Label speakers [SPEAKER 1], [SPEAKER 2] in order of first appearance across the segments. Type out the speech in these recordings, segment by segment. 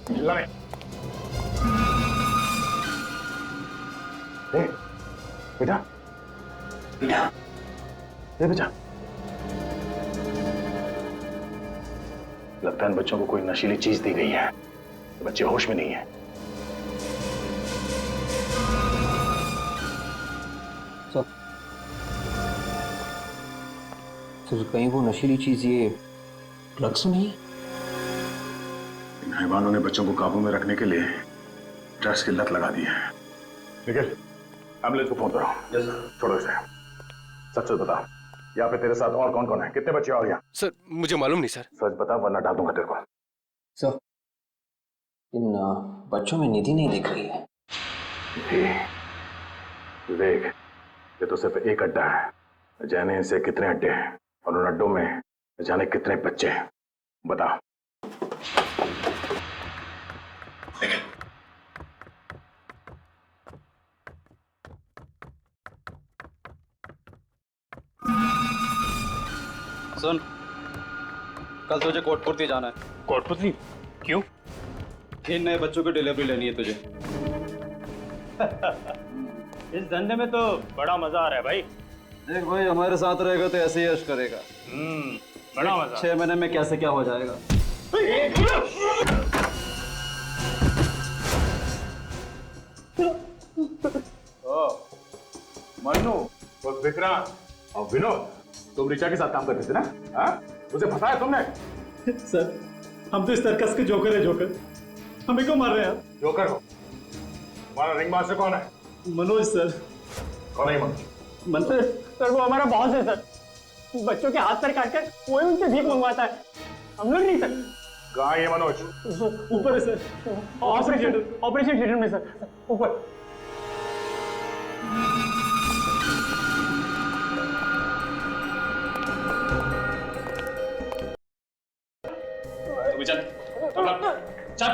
[SPEAKER 1] चिल्ला नहीं। बेटा बेटा बेटा, लगता है इन बच्चों को कोई नशीली चीज दी गई है। तो बच्चे होश में नहीं है।
[SPEAKER 2] सर कहीं वो नशीली चीज ये ड्रग्स तो नहीं है?
[SPEAKER 1] इन हैवानों ने बच्चों को काबू में रखने के लिए ड्रग्स की लत लगा दी है। निखिल, एम्बुलेंस को फोन करो। छोड़ो इसे। सच सच बता, यहाँ पे तेरे साथ और कौन कौन है? कितने बच्चे और यहाँ?
[SPEAKER 3] सर मुझे मालूम नहीं सर।
[SPEAKER 1] सच बता वरना डाल दूंगा तेरे को।
[SPEAKER 2] सर इन बच्चों में निधि नहीं दिख रही है।
[SPEAKER 1] देख, ये तो सिर्फ एक अड्डा है। जाने इनसे कितने अड्डे हैं और उन अड्डों में जाने कितने बच्चे हैं। बता।
[SPEAKER 4] सुन, कल तुझे कोटपुरती जाना है।
[SPEAKER 3] कोटपुतली? क्यों?
[SPEAKER 4] 3 नए बच्चों की डिलीवरी लेनी है तुझे।
[SPEAKER 5] इस धंधे में तो बड़ा मजा आ रहा है भाई।
[SPEAKER 4] देख भाई, हमारे साथ रहेगा तो ऐसे ही यश करेगा।
[SPEAKER 5] बड़ा मजा।
[SPEAKER 4] 6 महीने में कैसे क्या हो जाएगा।
[SPEAKER 1] मन्नू और विक्रांत और विनोद, तुम ऋचा के साथ काम करते थे ना? हाँ? उसे फंसाया तुमने?
[SPEAKER 5] सर, हम तो इस सर्कस के जोकर है। जोकर हमें क्यों मार रहे हैं आप?
[SPEAKER 1] जोकर हो? तुम्हारा रिंग मास्टर कौन है?
[SPEAKER 5] मनोज सर।
[SPEAKER 1] कौन है मनोज?
[SPEAKER 5] मनोज सर वो हमारा बॉस है सर। बच्चों के हाथ पैर काट कर वही उनसे भीख मंगवाता है। हम लोग नहीं सर।
[SPEAKER 1] कहाँ है ये मनोज?
[SPEAKER 5] ऊपर है सर, ऑपरेशन थिएटर में सर, ऊपर।
[SPEAKER 3] चल चल चल।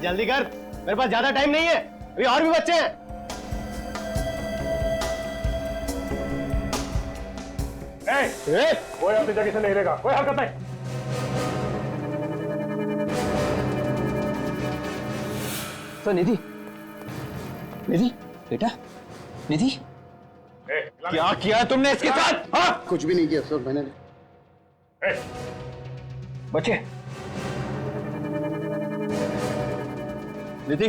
[SPEAKER 5] जल्दी कर, मेरे पास ज्यादा टाइम नहीं है। अभी और भी बच्चे हैं।
[SPEAKER 1] कोई अपनी जगह से नहीं रहेगा, कोई हरकत नहीं।
[SPEAKER 2] तो निधि, निधि बेटा, निधि
[SPEAKER 3] क्या किया है तुमने इसके साथ? हाँ?
[SPEAKER 6] कुछ भी नहीं किया सर मैंने।
[SPEAKER 2] बच्चे
[SPEAKER 3] निधि,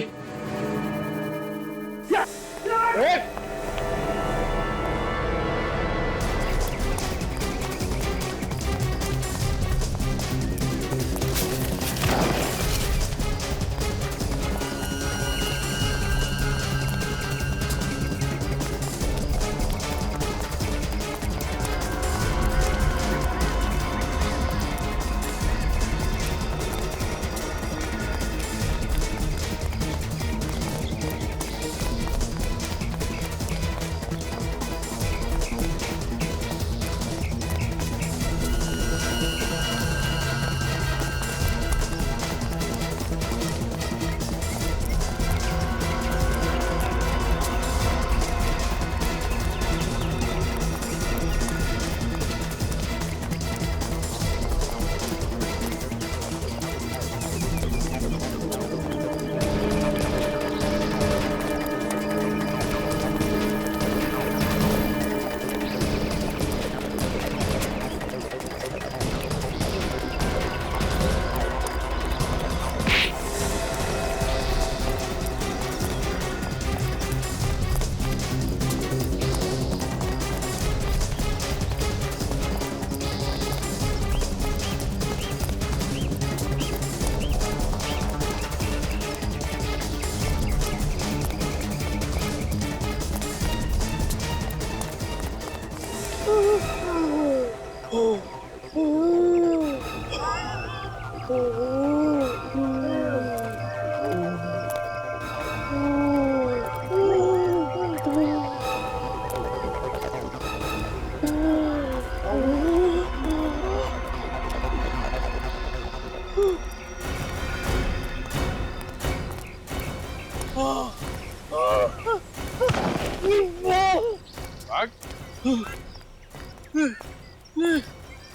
[SPEAKER 1] भाग।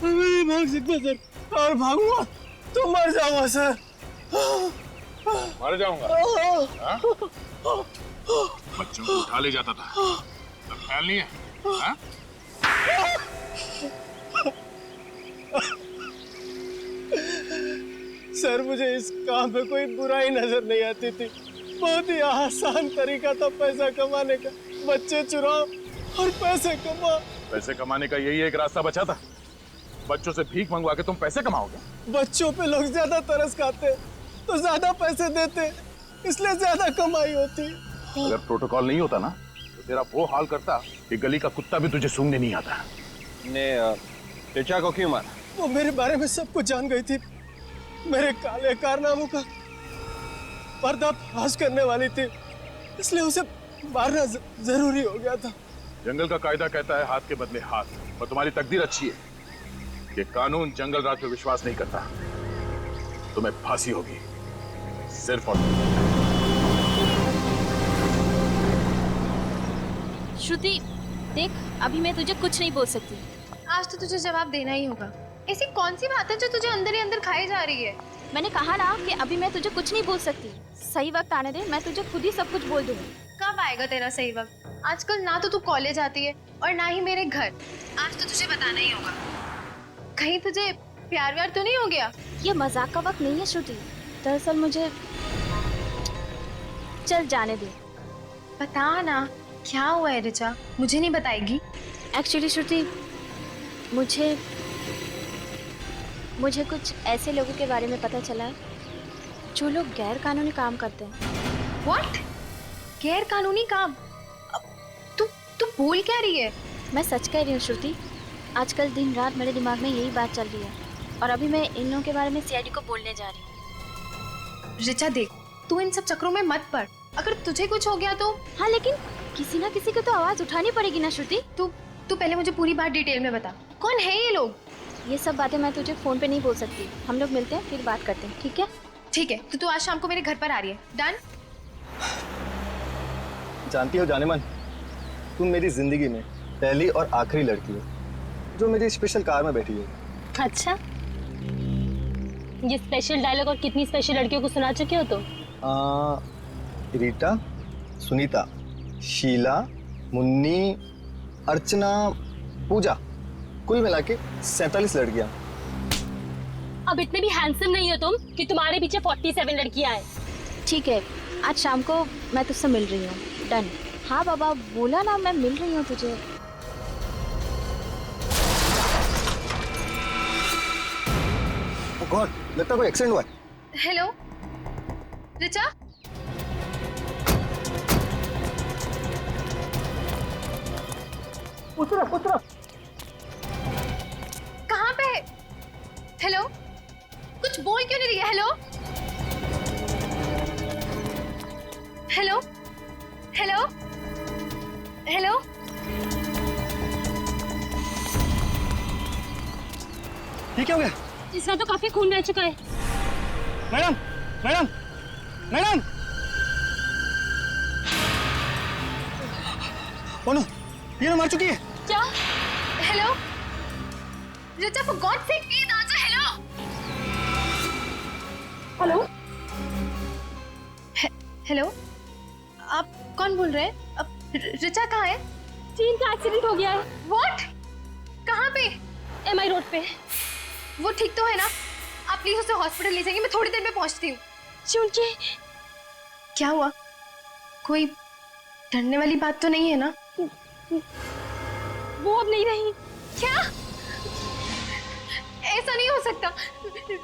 [SPEAKER 5] नहीं भाग सकता सर, और भागूंगा तो मर जाऊंगा सर।
[SPEAKER 1] मर जाऊंगा। हाँ? बच्चों को उठा ले जाता था, अब ख्याल नहीं है? हाँ?
[SPEAKER 5] सर मुझे इस काम में कोई बुराई नजर नहीं आती थी। बहुत ही आसान तरीका था पैसा कमाने का। बच्चे चुराओ और पैसे कमाओ।
[SPEAKER 1] पैसे कमाने का यही एक रास्ता बचा था। बच्चों से भीख मंगवा के तुम पैसे कमाओगे?
[SPEAKER 5] बच्चों पे लोग ज्यादा तरस खाते तो ज्यादा पैसे देते, इसलिए ज्यादा कमाई होती।
[SPEAKER 1] अगर प्रोटोकॉल नहीं होता ना तो तेरा वो हाल करता कि गली का कुत्ता भी तुझे सूंघने नहीं आता।
[SPEAKER 4] ने ऋचा को क्यों मारा?
[SPEAKER 5] वो मेरे बारे में सब कुछ जान गई थी। मेरे काले कारनामों का पर्दाफाश करने वाली थी, इसलिए उसे मारना जरूरी हो गया था।
[SPEAKER 1] जंगल का कायदा कहता है हाथ के बदले हाथ, और तुम्हारी तकदीर अच्छी है कि कानून जंगल राज पे विश्वास नहीं करता। तुम्हें फांसी होगी, सिर्फ और
[SPEAKER 6] श्रुति देख, अभी मैं तुझे कुछ नहीं बोल सकती।
[SPEAKER 7] आज तो तुझे जवाब देना ही होगा। ऐसी कौन सी बात है जो तुझे अंदर ही अंदर खाई जा रही है?
[SPEAKER 6] मैंने कहा ना कि अभी मैं तुझे कुछ नहीं बोल सकती। सही वक्त आने दे, मैं तुझे खुद ही सब कुछ बोल दूंगी।
[SPEAKER 7] कब आएगा तेरा सही वक्त? आजकल ना तो तू कॉलेज आती है और ना ही मेरे घर। आज तो तुझे बताना ही होगा। कहीं तुझे प्यार व्यार तो नहीं हो गया?
[SPEAKER 6] ये मजाक का वक्त नहीं है श्रुति। दरअसल मुझे चल जाने दे।
[SPEAKER 7] बता ना क्या हुआ है ऋचा, मुझे नहीं बताएगी?
[SPEAKER 6] एक्चुअली श्रुति, मुझे कुछ ऐसे लोगों के बारे में पता चला है जो लोग गैर कानूनी काम करते हैं।
[SPEAKER 7] व्हाट? गैर कानूनी काम? तू बोल क्या रही है?
[SPEAKER 6] मैं सच कह रही हूँ श्रुति। आजकल दिन रात मेरे दिमाग में यही बात चल रही है, और अभी मैं इन लोगों के बारे में सीआईडी को बोलने जा रही हूँ।
[SPEAKER 7] ऋचा देख, तू इन सब चक्रों में मत पड़। अगर तुझे कुछ हो गया तो?
[SPEAKER 6] हाँ, लेकिन किसी ना किसी को तो आवाज उठानी पड़ेगी ना श्रुति।
[SPEAKER 7] तू पहले मुझे पूरी बात डिटेल में बता। कौन है ये लोग?
[SPEAKER 6] ये सब बातें मैं तुझे फोन पे नहीं बोल सकती। हम लोग मिलते हैं, फिर बात करते हैं, ठीक है?
[SPEAKER 7] ठीक है, तो तू आज शाम को मेरे घर पर आ रही है। डन?
[SPEAKER 8] जानती हो जानेमन, तुम मेरी जिंदगी में पहली और आखिरी लड़की हो जो मेरी स्पेशल कार में बैठी है।
[SPEAKER 9] अच्छा, ये स्पेशल डायलॉग और कितनी स्पेशल लड़कियों को सुना चुके हो तुम?
[SPEAKER 8] रीटा, सुनीता, शीला, मुन्नी, अर्चना, पूजा, कुल मिला के 47 लड़कियां।
[SPEAKER 9] अब इतने भी हैंडसम नहीं हो तुम कि तुम्हारे पीछे 47 लड़कियां हैं।
[SPEAKER 6] ठीक है, आज शाम को मैं तुझसे मिल रही हूँ। डन? हाँ बाबा, बोला ना, मैं मिल रही हूँ तुझे।
[SPEAKER 8] ओह गॉड, लगता है कोई एक्सीडेंट हुआ है।
[SPEAKER 7] हेलो ऋचा?
[SPEAKER 5] उतरो।
[SPEAKER 7] कहाँ पे है? हेलो, कुछ बोल क्यों नहीं रही है? Hello hello hello hello.
[SPEAKER 8] ये क्या हो गया?
[SPEAKER 9] इसका तो काफी खून बह चुका है।
[SPEAKER 5] Madam madam madam.
[SPEAKER 8] Oh no, ये ना मार चुकी है।
[SPEAKER 7] क्या? Hello Richa, for God sake please answer. Hello hello, आप कौन बोल रहे हैं? अब ऋचा कहाँ है?
[SPEAKER 9] चीन का एक्सीडेंट हो गया है।
[SPEAKER 7] व्हाट? कहाँ पे?
[SPEAKER 9] MI रोड पे।
[SPEAKER 7] वो ठीक तो है ना? आप प्लीज उसे हॉस्पिटल ले जाएंगे, मैं थोड़ी देर में पहुंचती हूँ।
[SPEAKER 9] चुनके
[SPEAKER 7] क्या हुआ? कोई डरने वाली बात तो नहीं है ना?
[SPEAKER 9] वो अब नहीं रही।
[SPEAKER 7] क्या? ऐसा नहीं हो सकता,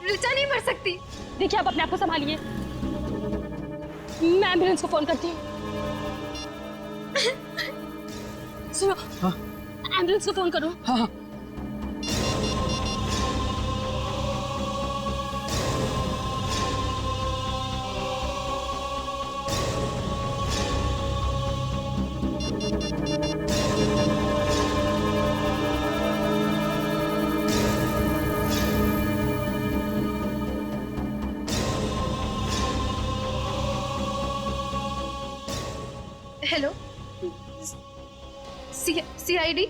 [SPEAKER 7] ऋचा नहीं मर सकती।
[SPEAKER 9] देखिए, आप अपने आप को संभालिए, मैं एम्बुलेंस को फोन करती हूँ। सुनो, एम्बुलेंस को फोन करो।
[SPEAKER 8] हाँ।
[SPEAKER 7] Hello, CID?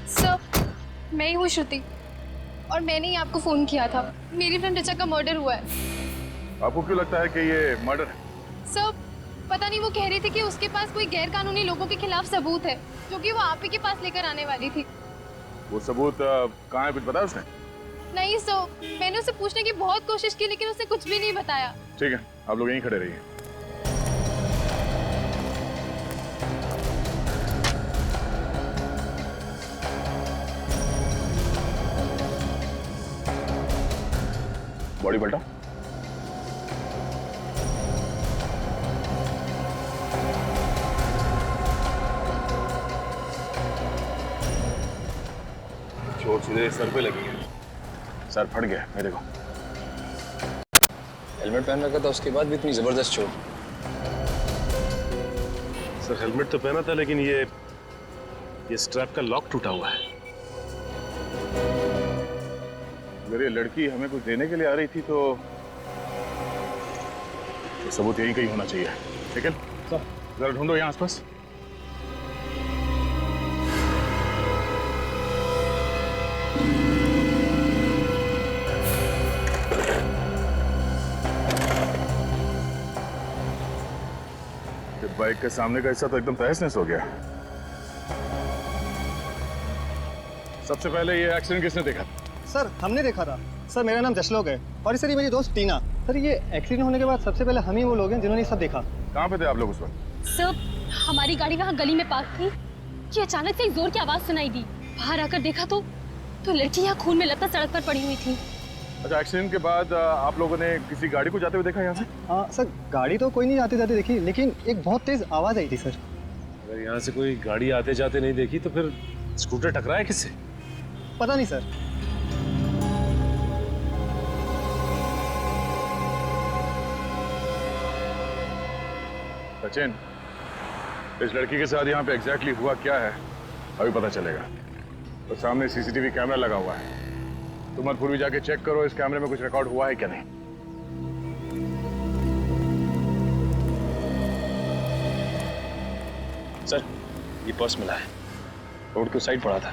[SPEAKER 7] सर, मैं ही हूँ श्रुति और मैंने ही आपको फोन किया था। मेरी फ्रेंड ऋचा का मर्डर हुआ है।
[SPEAKER 1] आपको क्यों लगता है कि ये मर्डर है?
[SPEAKER 7] सर, पता नहीं, वो कह रही थी कि उसके पास कोई गैर कानूनी लोगों के खिलाफ सबूत है जो कि वो आप ही के पास लेकर आने वाली थी।
[SPEAKER 1] वो सबूत कहाँ है, कुछ बताया उसने?
[SPEAKER 7] नहीं सर, मैंने उसे पूछने की बहुत कोशिश की लेकिन उसने कुछ भी नहीं बताया।
[SPEAKER 1] ठीक है, आप लोग यहीं खड़े रहिए। बॉडी पलटा। चोट सीधे सर पे लगी है। सर फट गया, ये देखो।
[SPEAKER 2] हेलमेट पहन रखा था, उसके बाद भी इतनी जबरदस्त चोट।
[SPEAKER 10] सर हेलमेट तो पहना था लेकिन ये स्ट्रैप का लॉक टूटा हुआ है।
[SPEAKER 1] अगर ये लड़की हमें कुछ देने के लिए आ रही थी तो सबूत यहीं कहीं होना चाहिए। ठीक है सर, जरा ढूंढो यहाँ आसपास। बाइक के सामने का हिस्सा तो एकदम तहस-नहस हो गया। सबसे पहले ये एक्सीडेंट किसने देखा?
[SPEAKER 8] सर हमने देखा था। सर मेरा नाम जशलोक है और सर ये मेरी दोस्त टीना। सर ये एक्सीडेंट होने के बाद सबसे पहले हम ही वो लोग हैं जिन्होंने सब देखा।
[SPEAKER 1] कहाँ पे थे आप लोग उस वक्त?
[SPEAKER 9] सर, हमारी गाड़ी वहाँ गली में पार्क थी कि अचानक से एक जोर की आवाज सुनाई दी। बाहर आकर देखा तो लड़की यहाँ खून में लथपथ सड़क पर पड़ी हुई थी।
[SPEAKER 1] अच्छा, एक्सीडेंट के बाद आप लोगों ने किसी गाड़ी को जाते हुए देखा यहाँ से?
[SPEAKER 8] हाँ सर, गाड़ी तो कोई नहीं आते जाते देखी लेकिन एक बहुत तेज आवाज आई थी सर।
[SPEAKER 10] अगर यहाँ से कोई गाड़ी आते जाते नहीं देखी तो फिर स्कूटर टकराया किससे?
[SPEAKER 8] पता नहीं सर।
[SPEAKER 1] सचिन, इस लड़की के साथ यहाँ पे एग्जैक्टली हुआ क्या है अभी पता चलेगा। तो सामने सीसीटीवी कैमरा लगा हुआ है, तुम मत पूर्वी जाके चेक करो इस कैमरे में कुछ रिकॉर्ड हुआ है क्या नहीं।
[SPEAKER 10] सर ये पर्स मिला है, रोड के उस साइड पड़ा था।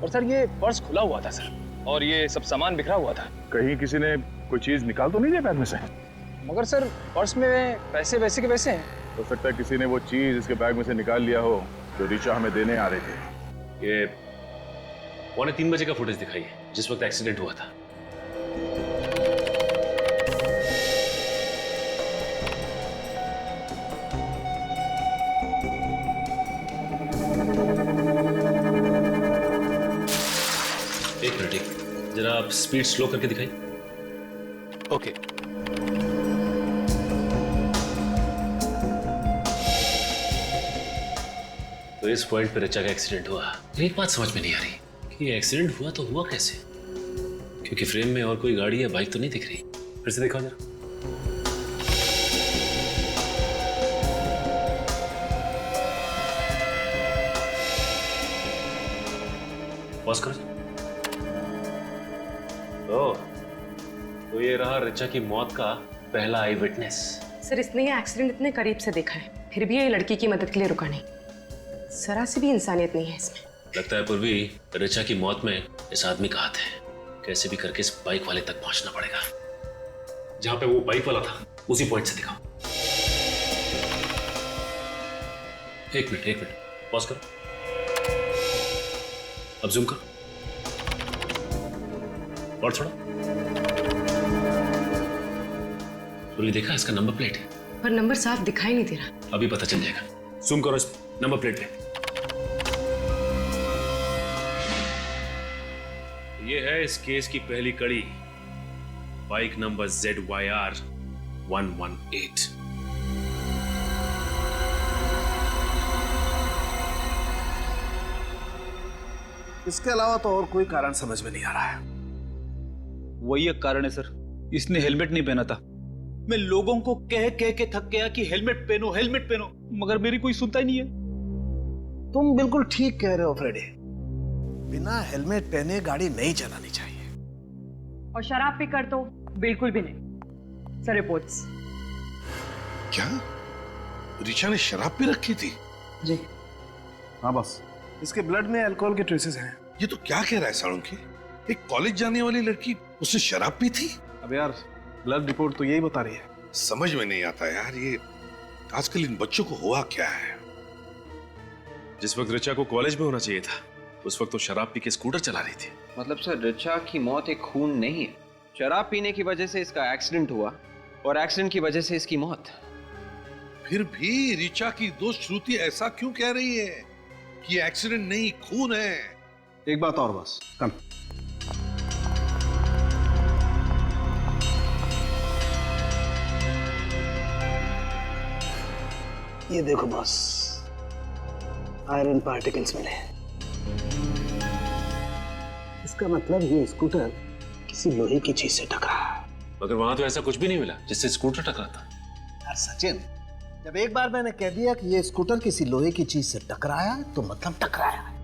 [SPEAKER 2] और सर ये पर्स खुला हुआ था सर, और ये सब सामान बिखरा हुआ था।
[SPEAKER 1] कहीं किसी ने कोई चीज निकाल तो नहीं दिया बैग में से?
[SPEAKER 2] मगर सर पर्स में पैसे वैसे के वैसे हैं।
[SPEAKER 1] हो सकता है किसी ने वो चीज इसके बैग में से निकाल लिया हो जो ऋचा हमें देने आ रही थी।
[SPEAKER 10] ये 2:45 बजे का फुटेज दिखाइए जिस वक्त एक्सीडेंट हुआ था। एक मिनट, जरा आप स्पीड स्लो करके दिखाइए। ओके। तो इस पॉइंट पे ऋचा का एक्सीडेंट हुआ। एक बात समझ में नहीं आ रही कि ये एक्सीडेंट हुआ तो हुआ कैसे, क्योंकि फ्रेम में और कोई गाड़ी या बाइक तो नहीं दिख रही। फिर से देखो जरा। पॉज करो। तो ये रहा ऋचा की मौत का पहला आई विटनेस।
[SPEAKER 11] सर इसने ये एक्सीडेंट इतने करीब से देखा है, फिर भी ये लड़की की मदद के लिए रुका नहीं। जरा सी भी इंसानियत नहीं है इसमें।
[SPEAKER 10] लगता है पूर्वी, ऋचा की मौत में इस आदमी का हाथ है। कैसे भी करके इस बाइक वाले तक पहुंचना पड़ेगा। जहां पे वो बाइक वाला था उसी पॉइंट से दिखाओ। एक मिनट, पॉज करो। अब जूम करो और थोड़ा। तुमने देखा इसका नंबर प्लेट है,
[SPEAKER 11] पर नंबर साफ दिखाई नहीं दे रहा।
[SPEAKER 10] अभी पता चल जाएगा। जूम करो इस नंबर प्लेट पे। ये है इस केस की पहली कड़ी, बाइक नंबर ZYR 118।
[SPEAKER 3] इसके अलावा तो और कोई कारण समझ में नहीं आ रहा है।
[SPEAKER 12] वही एक कारण है सर, इसने हेलमेट नहीं पहना था।
[SPEAKER 3] मैं लोगों को कह कह के थक गया कि हेलमेट पहनो, मगर मेरी कोई सुनता ही नहीं है।
[SPEAKER 5] तुम बिल्कुल ठीक कह रहे हो फ्रेडी, बिना हेलमेट पहने गाड़ी नहीं चलानी चाहिए।
[SPEAKER 11] और शराब पीकर तो बिल्कुल भी नहीं। Sir reports.
[SPEAKER 12] क्या ऋचा ने शराब पी रखी थी?
[SPEAKER 5] जी हाँ बस, इसके ब्लड में अल्कोहल के ट्रेसेस हैं।
[SPEAKER 12] ये तो क्या कह रहा है साळुंखे? एक कॉलेज जाने वाली लड़की उसने शराब पी थी?
[SPEAKER 5] अब यार ब्लड रिपोर्ट तो यही बता रही है।
[SPEAKER 12] समझ में नहीं आता यार, ये आजकल इन बच्चों को हुआ क्या है?
[SPEAKER 10] जिस वक्त ऋचा को कॉलेज में होना चाहिए था उस वक्त तो शराब पी के स्कूटर चला रही थी।
[SPEAKER 4] मतलब सर ऋचा की मौत एक खून नहीं है, शराब पीने की वजह से इसका एक्सीडेंट हुआ और एक्सीडेंट की वजह से इसकी मौत।
[SPEAKER 12] फिर भी ऋचा की दोस्त श्रुति ऐसा क्यों कह रही है कि एक्सीडेंट नहीं खून है?
[SPEAKER 5] एक बात और बस, कम। ये देखो बॉस, आयरन पार्टिकल्स मिले। इसका मतलब ये स्कूटर किसी लोहे की चीज से टकरा।
[SPEAKER 10] मगर वहां तो ऐसा कुछ भी नहीं मिला जिससे स्कूटर टकरा था।
[SPEAKER 5] यार सचिन, जब एक बार मैंने कह दिया कि ये स्कूटर किसी लोहे की चीज से टकराया तो मतलब टकराया है।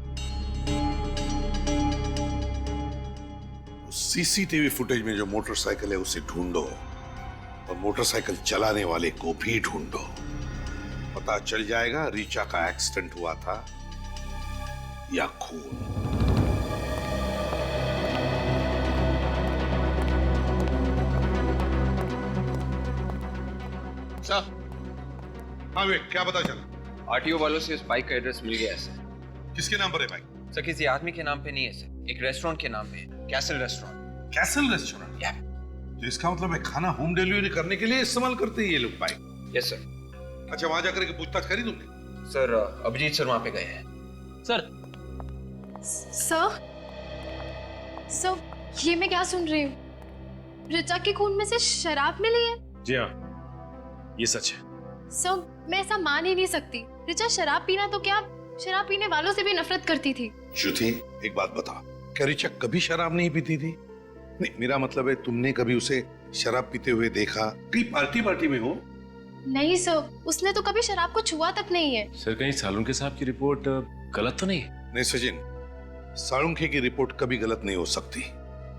[SPEAKER 12] सीसीटीवी फुटेज में जो मोटरसाइकिल है उसे ढूंढो और मोटरसाइकिल चलाने वाले को भी ढूंढो। पता चल जाएगा ऋचा का एक्सीडेंट हुआ था या खून।
[SPEAKER 4] सर।
[SPEAKER 12] हाँ वे, क्या पता चला?
[SPEAKER 4] आरटीओ वालों से उस बाइक का एड्रेस मिल गया है सर।
[SPEAKER 12] किसके नाम पर है बाइक?
[SPEAKER 4] सर किसी आदमी के नाम पे नहीं है सर, एक रेस्टोरेंट के नाम पे है, कैसल रेस्टोरेंट।
[SPEAKER 12] Castle restaurant?
[SPEAKER 4] या।
[SPEAKER 12] तो इसका मतलब है खाना होम डिलीवरी करने के लिए इस्तेमाल करते हैं ये लोग बाइक?
[SPEAKER 4] Yes sir.
[SPEAKER 12] अच्छा, वहां जाकर के पूछताछ करी तुमने?
[SPEAKER 4] सर अभिजीत सर वहां पे गए हैं।
[SPEAKER 2] सर
[SPEAKER 7] सर ये मैं क्या सुन रही हूँ? ऋचा के खून में से शराब मिली है?
[SPEAKER 10] जी हाँ, ये सच है।
[SPEAKER 7] सर मैं ऐसा मान ही नहीं सकती। ऋचा शराब पीना तो क्या, शराब पीने वालों से भी नफरत करती थी।
[SPEAKER 12] श्रुति, एक बात बता, क्या ऋचा कभी शराब नहीं पीती थी? नहीं, मेरा मतलब है तुमने कभी उसे शराब पीते हुए देखा? कहीं पार्टी में हो?
[SPEAKER 7] नहीं सर, उसने तो कभी शराब को छुआ तक नहीं है।
[SPEAKER 10] सर कहीं सालुंखे साहब की रिपोर्ट गलत तो नहीं है?
[SPEAKER 12] नहीं सचिन, साळुंखे की रिपोर्ट कभी गलत नहीं हो सकती।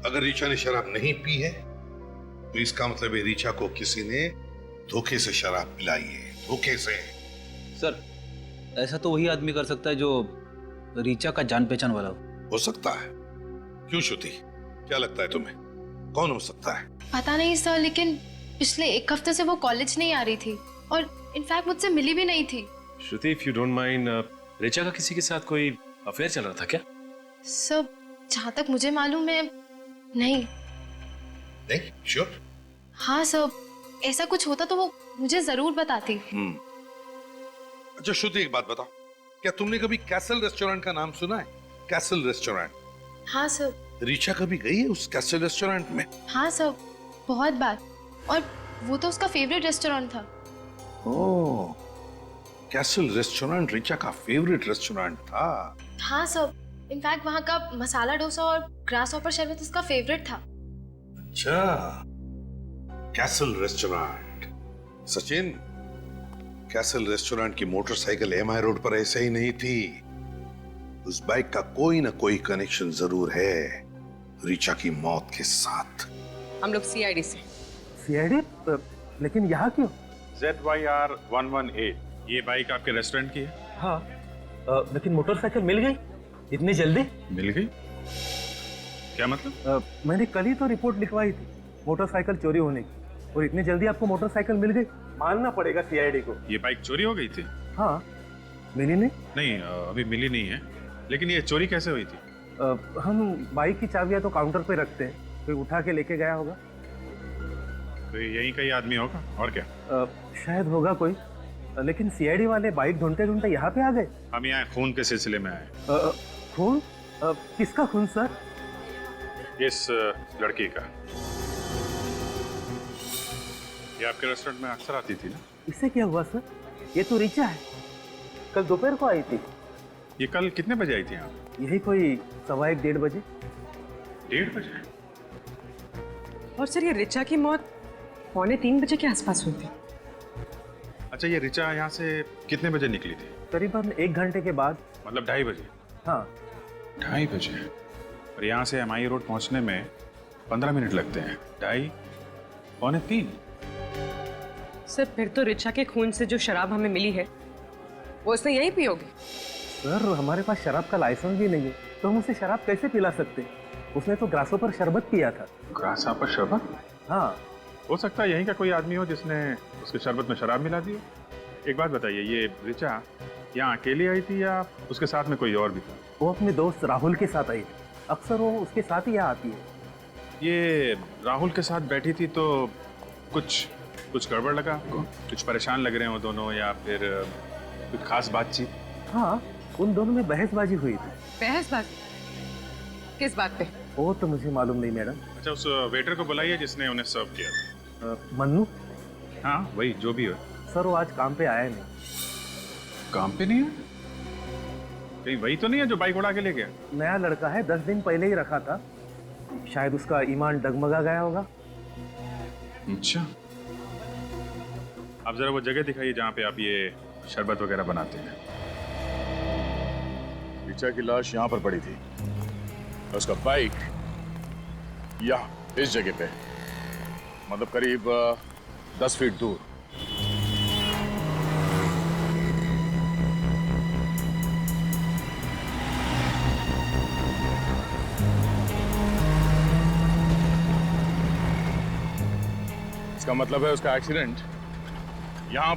[SPEAKER 12] अगर ऋचा ने शराब नहीं पी है तो इसका मतलब है ऋचा को किसी ने धोखे से शराब पिलाई है, धोखे से।
[SPEAKER 3] सर ऐसा तो वही आदमी कर सकता है जो ऋचा का जान पहचान वाला
[SPEAKER 12] हो सकता है। क्यों श्रुति, क्या लगता है तुम्हें, कौन हो सकता है?
[SPEAKER 7] पता नहीं सर, लेकिन पिछले एक हफ्ते से वो कॉलेज नहीं आ रही थी और इनफैक्ट मुझसे मिली भी नहीं थी।
[SPEAKER 10] Shruti, if you don't mind, Richa का किसी के साथ कोई अफेयर चल रहा था क्या?
[SPEAKER 7] सर जहाँ तक मुझे मालूम है नहीं।
[SPEAKER 12] नहीं श्योर?
[SPEAKER 7] हाँ सर, ऐसा कुछ होता तो वो मुझे जरूर बताती।
[SPEAKER 12] अच्छा श्रुति, एक बात बताओ, क्या तुमने कभी कैसल रेस्टोरेंट का नाम सुना है? Castle restaurant?
[SPEAKER 7] हाँ सर।
[SPEAKER 12] ऋचा कभी गई है उस कैसल रेस्टोरेंट में?
[SPEAKER 7] हाँ सर, बहुत बार, और वो तो उसका फेवरेट रेस्टोरेंट था।
[SPEAKER 12] ओह, कैसल रेस्टोरेंट ऋचा का फेवरेट रेस्टोरेंट था?
[SPEAKER 7] हाँ सर, इनफैक्ट वहाँ का मसाला डोसा और ग्रास हॉपर शरबत उसका फेवरेट था।
[SPEAKER 12] अच्छा, castle restaurant. Sachin, castle restaurant की मोटरसाइकिल एमआई रोड पर ऐसे ही नहीं थी। उस बाइक का कोई ना कोई कनेक्शन जरूर है ऋचा की मौत के साथ।
[SPEAKER 11] हम लोग सीआईडी से।
[SPEAKER 1] सीआईडी? लेकिन यहाँ क्यों? ZYR 118, ये बाइक आपके रेस्टोरेंट की है?
[SPEAKER 3] हाँ, लेकिन मोटरसाइकिल मिल गई इतनी जल्दी?
[SPEAKER 1] मिल गई? क्या मतलब?
[SPEAKER 3] मैंने कल ही तो रिपोर्ट लिखवाई थी मोटरसाइकिल चोरी होने की, और इतनी जल्दी आपको मोटरसाइकिल मिल गई? मानना पड़ेगा सीआईडी को।
[SPEAKER 1] ये बाइक चोरी हो गई थी?
[SPEAKER 3] हाँ, मिली नहीं?
[SPEAKER 1] नहीं, अभी मिली नहीं है, लेकिन ये चोरी कैसे हुई थी?
[SPEAKER 3] हम बाइक की चाबियां तो काउंटर पे रखते हैं, कोई उठा के लेके गया होगा।
[SPEAKER 1] तो यही कहीं आदमी होगा, और क्या?
[SPEAKER 3] शायद होगा कोई, लेकिन सीआईडी वाले बाइक ढूंढते ढूंढते यहाँ पे आ गए।
[SPEAKER 1] हम यहाँ खून के सिलसिले में आए।
[SPEAKER 3] खून? किसका खून सर?
[SPEAKER 1] इस लड़की का। ये आपके रेस्टोरेंट में अक्सर आती थी ना?
[SPEAKER 3] इससे क्या हुआ सर? ये तो ऋचा है, कल दोपहर को आई थी।
[SPEAKER 1] ये कल कितने बजे आई थी यहाँ?
[SPEAKER 3] यही कोई 1:15-1:30 बजे।
[SPEAKER 1] 1:30 बजे?
[SPEAKER 11] और सर ये ऋचा की मौत 2:45 बजे के आसपास हुई थी।
[SPEAKER 1] अच्छा, ये ऋचा यहाँ से कितने बजे निकली थी?
[SPEAKER 3] करीबन 1 घंटे के बाद।
[SPEAKER 1] मतलब 2:30 बजे?
[SPEAKER 3] हाँ।
[SPEAKER 1] 2:30 बजे? और यहाँ से MI रोड पहुँचने में 15 मिनट लगते हैं। 2:30, 2:45।
[SPEAKER 11] सर फिर तो ऋचा के खून से जो शराब हमें मिली है वो उसने यहीं पी होगी।
[SPEAKER 3] सर हमारे पास शराब का लाइसेंस भी नहीं है, तो हम उसे शराब कैसे पिला सकते? उसने तो ग्रासों पर शरबत पिया था।
[SPEAKER 1] ग्रासा पर शरबत?
[SPEAKER 3] हाँ।
[SPEAKER 1] हो सकता है यहीं का कोई आदमी हो जिसने उसके शरबत में शराब मिला दी हो। एक बात बताइए, ये ऋचा यहाँ अकेली आई थी या उसके साथ में कोई और भी था?
[SPEAKER 3] वो अपने दोस्त राहुल के साथ आई थी। अक्सर वो उसके साथ ही यहाँ आती है।
[SPEAKER 1] ये राहुल के साथ बैठी थी तो कुछ गड़बड़ लगा आपको? कुछ परेशान लग रहे हो दोनों, या फिर कुछ खास बातचीत?
[SPEAKER 3] हाँ, उन दोनों में बहसबाजी हुई थी।
[SPEAKER 11] बहसबाजी? किस बात पे?
[SPEAKER 3] वो तो मुझे मालूम नहीं मैडम।
[SPEAKER 1] अच्छा, उस वेटर को बुलाइए जिसने उन्हें सर्व किया था।
[SPEAKER 3] मन्नू?
[SPEAKER 1] हाँ वही, जो भी हो।
[SPEAKER 3] सर वो आज काम पे आया नहीं।
[SPEAKER 1] काम पे नहीं है? कहीं वही तो नहीं है जो बाइक उड़ा के ले गया?
[SPEAKER 3] नया लड़का है, 10 दिन पहले ही रखा था। शायद उसका ईमान डगमगा गया होगा।
[SPEAKER 1] अच्छा, आप जरा वो जगह दिखाइए जहाँ पे आप ये शरबत वगैरह बनाते हैं।
[SPEAKER 13] ऋचा की लाश यहाँ पर पड़ी थी, उसका बाइक यहाँ इस जगह पे, मतलब करीब 10 फीट दूर। इसका मतलब है उसका एक्सीडेंट यहाँ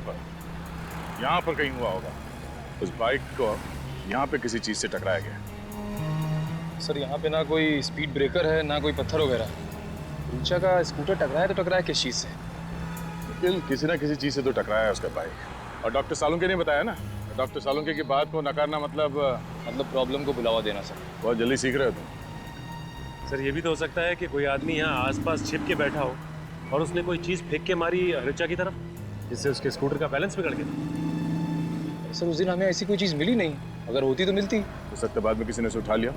[SPEAKER 13] पर कहीं हुआ होगा। उस बाइक को यहाँ पे किसी चीज से टकराया गया।
[SPEAKER 2] सर यहाँ पे ना कोई स्पीड ब्रेकर है ना कोई पत्थर वगैरह। ऋचा का स्कूटर टकराया तो टकराया किस चीज से?
[SPEAKER 13] किसी ना किसी चीज से तो टकराया है उसका बाइक। और डॉक्टर सालुंके ने बताया ना, डॉक्टर सालुंके की बात को नकारना मतलब
[SPEAKER 2] प्रॉब्लम को बुलावा देना। सर
[SPEAKER 13] बहुत जल्दी सीख रहे हो तुम।
[SPEAKER 10] सर ये भी तो हो सकता है कि कोई आदमी यहाँ आसपास छिप के बैठा हो और उसने कोई चीज फेंक के मारी ऋचा की तरफ, जिससे उसके स्कूटर का बैलेंस बिगड़ गया।
[SPEAKER 2] सर उस दिन हमें ऐसी कोई चीज मिली नहीं, अगर होती तो मिलती।
[SPEAKER 13] हो सकता है बाद में किसी ने उसे उठा लिया।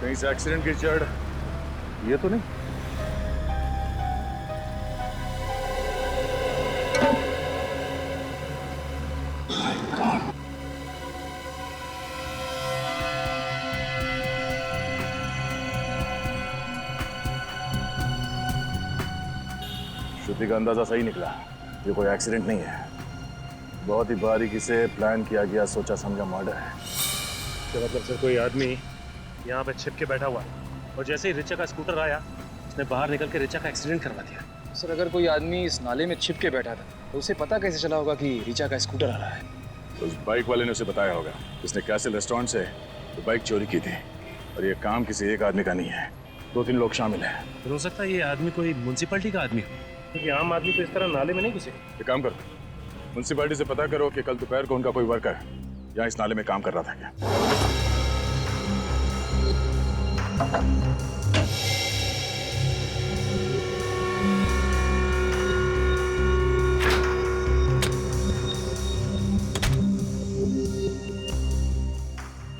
[SPEAKER 13] कहीं से एक्सीडेंट की जड़ ये तो नहीं? श्रुति का अंदाजा सही निकला, ये कोई एक्सीडेंट नहीं है। बहुत ही बारीकी से प्लान किया गया, सोचा समझा मर्डर है।
[SPEAKER 10] तो मतलब सर कोई आदमी यहाँ पे छिप के बैठा हुआ और जैसे ही ऋचा का स्कूटर आया उसने बाहर निकल के ऋचा का एक्सीडेंट करवा दिया।
[SPEAKER 2] सर अगर कोई आदमी इस नाले में छिप के बैठा था तो उसे पता कैसे चला होगा कि ऋचा का स्कूटर आ रहा है?
[SPEAKER 13] तो उस बाइक वाले ने उसे बताया होगा। उसने कैसल रेस्टोरेंट से तो बाइक चोरी की थी। और ये काम किसी एक आदमी का नहीं है, 2-3 लोग शामिल हैं।
[SPEAKER 10] हो सकता है ये आदमी कोई म्युनिसिपैलिटी का आदमी हो, क्योंकि आम आदमी तो इस तरह नाले में नहीं घुसे।
[SPEAKER 13] एक काम करो, म्युनिसिपैलिटी से पता करो कि कल दोपहर को उनका कोई वर्कर यहाँ इस नाले में काम कर रहा था क्या।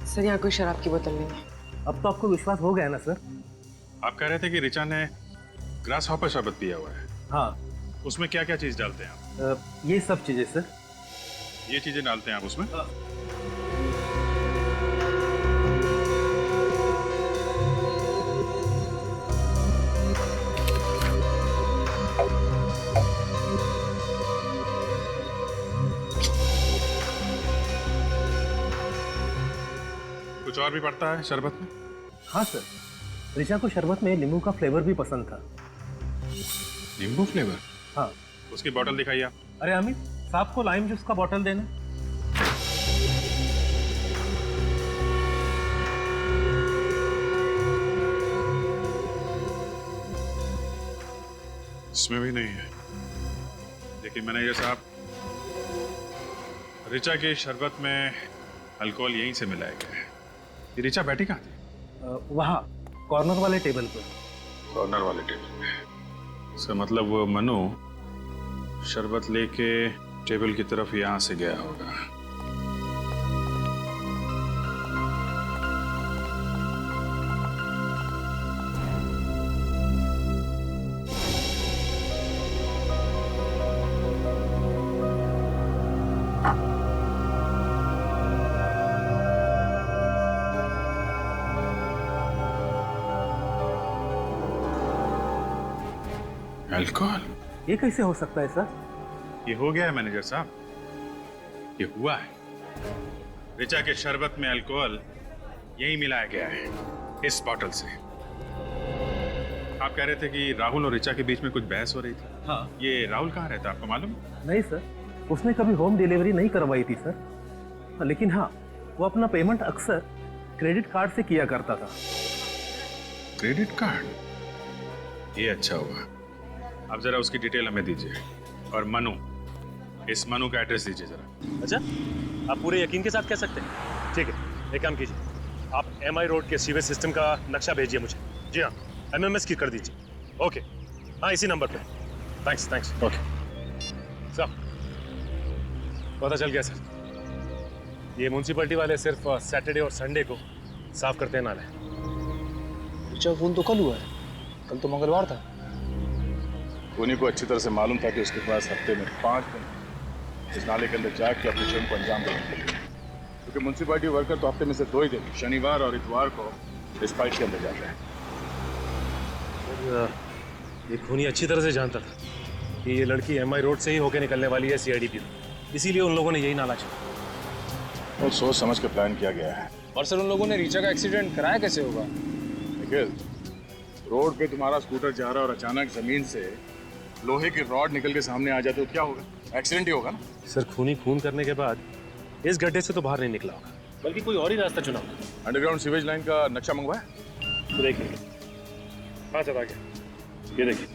[SPEAKER 11] सर यहाँ कोई शराब की बोतल नहीं है।
[SPEAKER 3] अब तो आपको विश्वास हो गया ना सर?
[SPEAKER 1] आप कह रहे थे कि ऋचा ने ग्रास हॉपर शरबत पिया हुआ है।
[SPEAKER 3] हाँ।
[SPEAKER 1] उसमें क्या क्या चीज डालते हैं आप?
[SPEAKER 3] ये सब चीजें सर।
[SPEAKER 1] ये चीजें डालते हैं आप उसमें? कुछ और भी पड़ता है शरबत में?
[SPEAKER 3] हाँ सर, ऋचा को शरबत में नींबू का फ्लेवर भी पसंद था।
[SPEAKER 1] नींबू फ्लेवर?
[SPEAKER 3] हाँ।
[SPEAKER 1] उसकी बोतल दिखाइए आप।
[SPEAKER 3] अरे अमित, साहब को लाइम जूस का बोतल देना।
[SPEAKER 1] इसमें भी नहीं है। लेकिन मैनेजर साहब, ऋचा के शरबत में अल्कोहल यहीं से मिलाया गया है। ये ऋचा बैठी कहाँ थी?
[SPEAKER 3] वहाँ कॉर्नर वाले टेबल पर।
[SPEAKER 1] कॉर्नर वाले टेबल पे? इसका मतलब वो मनु शरबत लेके टेबल की तरफ यहाँ से गया होगा।
[SPEAKER 13] अल्कोहल?
[SPEAKER 3] ये कैसे हो सकता है सर?
[SPEAKER 13] ये हो गया है मैनेजर साहब, ये हुआ है। ऋचा के शरबत में अल्कोहल यही मिलाया गया है, इस बॉटल से। आप कह रहे थे कि राहुल और ऋचा के बीच में कुछ बहस हो रही थी।
[SPEAKER 3] हाँ।
[SPEAKER 13] ये राहुल कहाँ रहता है, आपको मालूम?
[SPEAKER 3] नहीं सर, उसने कभी होम डिलीवरी नहीं करवाई थी सर। लेकिन हाँ, वो अपना पेमेंट अक्सर क्रेडिट कार्ड से किया करता था।
[SPEAKER 13] Credit card? ये अच्छा हुआ। अब जरा उसकी डिटेल हमें दीजिए। और मनु, इस मनु का एड्रेस दीजिए जरा।
[SPEAKER 14] अच्छा, आप पूरे यकीन के साथ कह सकते हैं? ठीक है, एक काम कीजिए, आप MI रोड के सीवेज सिस्टम का नक्शा भेजिए मुझे। जी हाँ, MMS की कर दीजिए। ओके, हाँ इसी नंबर पे। Thanks thanks. ओके सर, पता चल गया सर, ये म्यूनसिपैलिटी वाले सिर्फ सैटरडे और संडे को साफ करते हैं नाले।
[SPEAKER 2] ऋचा खून तो कल हुआ है, कल तो मंगलवार था।
[SPEAKER 13] खूनी को अच्छी तरह से मालूम था कि उसके पास हफ्ते में 5 दिन इस नाले के अंदर जाके अपने जुर्म को अंजाम देने के लिए, क्योंकि म्यूनसिपैलिटी वर्कर तो हफ्ते में से 2 ही दिन, शनिवार और इतवार को इस फाइट के अंदर जाते हैं।
[SPEAKER 14] ये खूनी अच्छी तरह से जानता था कि ये लड़की MI रोड से ही होके निकलने वाली है CID की, इसीलिए उन लोगों ने यही नाला छोड़ा।
[SPEAKER 13] और सोच समझ के प्लान किया गया है।
[SPEAKER 2] और सर, उन लोगों ने ऋचा का एक्सीडेंट कराया कैसे होगा?
[SPEAKER 13] निखिल, रोड पे तुम्हारा स्कूटर जा रहा है और अचानक जमीन से लोहे की रॉड निकल के सामने आ जाए तो क्या होगा? एक्सीडेंट ही होगा ना।
[SPEAKER 14] सर, खूनी खून करने के बाद इस गड्ढे से तो बाहर नहीं निकला होगा, बल्कि कोई और ही रास्ता चुना होगा।
[SPEAKER 13] अंडरग्राउंड सीवेज लाइन का नक्शा मंगवाया?
[SPEAKER 14] तो देख लीजिए। हाँ सर, आ गया। ये देखिए,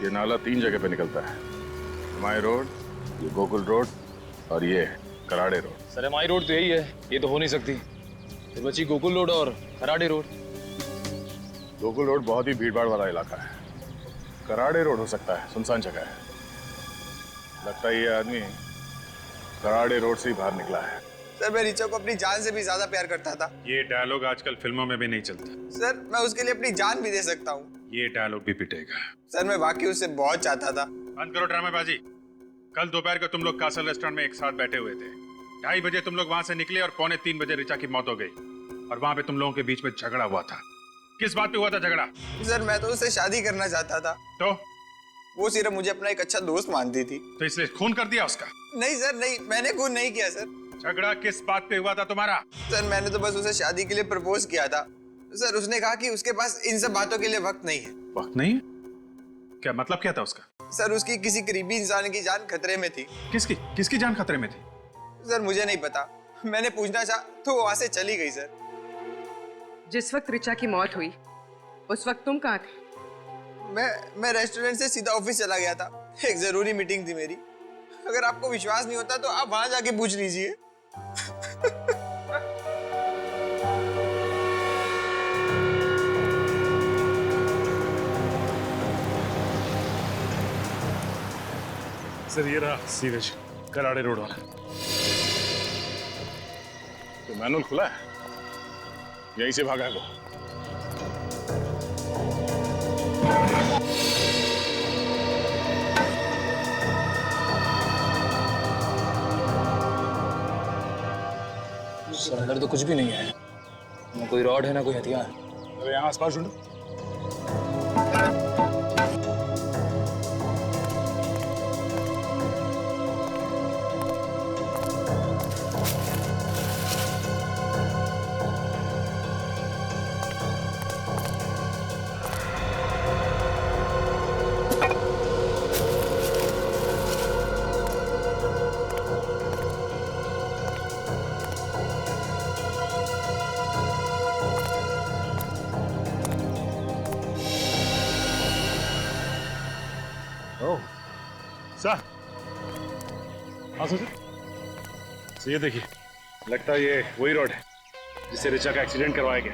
[SPEAKER 13] ये नाला 3 जगह पे निकलता है। MI रोड, ये गोकुल रोड और ये Karade road.
[SPEAKER 2] Sir, MI road तो यही है, ये तो हो नहीं सकती। फिर बची गोकुल रोड और खराड़े रोड।
[SPEAKER 13] गोकुल रोड बहुत ही भीड़भाड़ वाला इलाका है, कराड़े रोड हो सकता है, सुनसान जगह है। लगता है ये आदमी कराड़े रोड से ही बाहर निकला है।
[SPEAKER 8] सर, मैं ऋचा को अपनी जान से भी ज्यादा प्यार करता था।
[SPEAKER 13] ये डायलॉग आजकल फिल्मों में भी नहीं चलता।
[SPEAKER 8] सर, मैं उसके लिए अपनी जान भी दे सकता हूँ।
[SPEAKER 13] ये डायलॉग भी पिटेगा।
[SPEAKER 8] सर, मैं वाकई उससे बहुत चाहता था।
[SPEAKER 13] बंद करो ड्रामेबाजी। कल दोपहर को तुम लोग कासल रेस्टोरेंट में एक साथ बैठे हुए थे। 2:30 बजे तुम लोग वहां से निकले और 2:45 बजे ऋचा की मौत हो गई। और वहां पे तुम लोगों के बीच में झगड़ा हुआ था। किस बात पे हुआ था झगड़ा?
[SPEAKER 8] सर, मैं तो उससे शादी करना चाहता था।
[SPEAKER 13] तो
[SPEAKER 8] वो सिर्फ मुझे अपना एक अच्छा दोस्त मानती थी।
[SPEAKER 13] तो इसलिए खून कर दिया उसका?
[SPEAKER 8] नहीं सर, नहीं, मैंने खून नहीं किया सर।
[SPEAKER 13] झगड़ा किस बात पे हुआ था तुम्हारा?
[SPEAKER 8] सर, मैंने तो बस उसे शादी के लिए प्रपोज किया था। सर, उसने कहा कि उसके पास इन सब बातों के लिए वक्त नहीं है।
[SPEAKER 13] वक्त नहीं है? क्या मतलब क्या था उसका?
[SPEAKER 8] सर, उसकी किसी करीबी इंसान की जान खतरे में थी।
[SPEAKER 13] किसकी जान खतरे में थी?
[SPEAKER 8] सर, मुझे नहीं पता। मैंने पूछना चाहा तो वो वहां से चली गई। सर,
[SPEAKER 11] जिस वक्त ऋचा की मौत हुई उस वक्त तुम कहाँ थे?
[SPEAKER 8] मैं रेस्टोरेंट से सीधा ऑफिस चला गया था। एक जरूरी मीटिंग थी मेरी। अगर आपको विश्वास नहीं होता तो आप वहां जाके पूछ लीजिए।
[SPEAKER 14] सर, ये रहा सीवेज, कराड़े रोड वाला।
[SPEAKER 13] तो मैनुअल खुला है, यहीं से भागा है वो।
[SPEAKER 2] सर, अंदर तो कुछ भी नहीं है, ना कोई रॉड है ना कोई हथियार।
[SPEAKER 13] अरे यहाँ आसपास ढूंढो।
[SPEAKER 14] सर, हाँ सर, ये देखिए, लगता है ये वही रोड है जिससे ऋचा का एक्सीडेंट करवाया गया।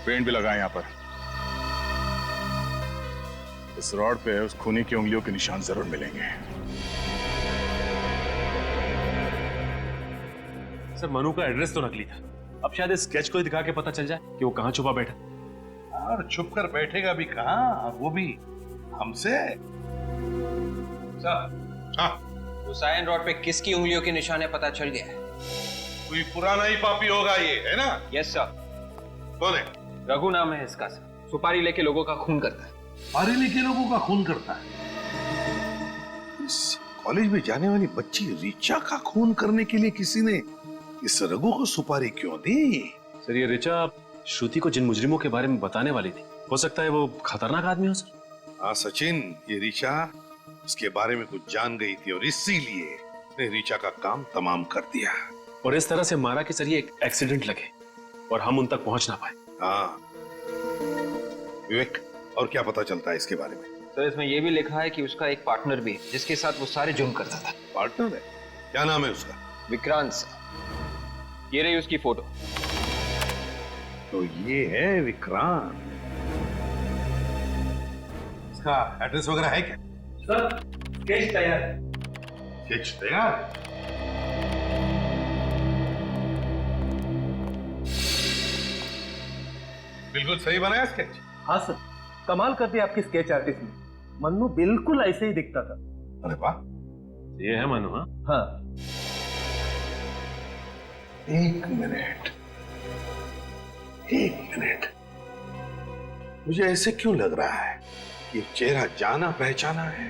[SPEAKER 13] पेंट भी लगा है यहाँ पर। इस रॉड पे उस खूनी की उंगलियों के निशान जरूर मिलेंगे।
[SPEAKER 14] सर, मनु का एड्रेस तो नकली था। अब शायद इस स्केच को ही दिखा के पता चल जाए कि वो कहाँ छुपा बैठा।
[SPEAKER 12] और छुप कर बैठेगा भी कहाँ, वो भी हमसे।
[SPEAKER 4] सर, हाँ, तो साइन रोड पे किसकी उंगलियों के निशान है पता चल गया है।
[SPEAKER 12] कोई पुराना ही पापी होगा ये, है ना?
[SPEAKER 4] Yes sir.
[SPEAKER 12] कौन है?
[SPEAKER 4] रघु नाम है इसका सर। सुपारी लेके लोगों का खून करता है।
[SPEAKER 12] सुपारी लेके लोगों का खून करता है? इस कॉलेज में जाने वाली बच्ची ऋचा का खून करने के लिए किसी ने इस रघु को सुपारी क्यों दी?
[SPEAKER 10] सर ये ऋचा श्रुति को जिन मुजरिमों के बारे में बताने वाली थी, हो सकता है वो खतरनाक आदमी हो सर।
[SPEAKER 12] हाँ सचिन, ये ऋचा उसके बारे में कुछ जान गई थी और इसीलिए उसने ऋचा का काम तमाम कर दिया।
[SPEAKER 10] और इस तरह से मारा कि सर ये एक एक्सीडेंट लगे और हम उन तक पहुंच ना पाए।
[SPEAKER 12] हाँ विवेक, और क्या पता चलता है इसके बारे में?
[SPEAKER 4] सर इसमें यह भी लिखा है कि उसका एक पार्टनर भी है जिसके साथ वो सारे जुर्म करता था।
[SPEAKER 12] पार्टनर है? क्या नाम है उसका?
[SPEAKER 4] विक्रांत सर। ये रही उसकी फोटो।
[SPEAKER 12] तो ये है विक्रांत। इसका एड्रेस वगैरह है क्या?
[SPEAKER 3] सर स्केच तैयार है।
[SPEAKER 12] स्केच तैयार? बिल्कुल सही बनाया स्केच।
[SPEAKER 3] हाँ सर, कमाल कर दिया आपके स्केच आर्टिस्ट ने। मन्नू बिल्कुल ऐसे ही दिखता था।
[SPEAKER 12] अरे वाह,
[SPEAKER 10] ये है मनु? हाँ
[SPEAKER 3] हाँ।
[SPEAKER 12] एक मिनट, मुझे ऐसे क्यों लग रहा है ये चेहरा जाना पहचाना है?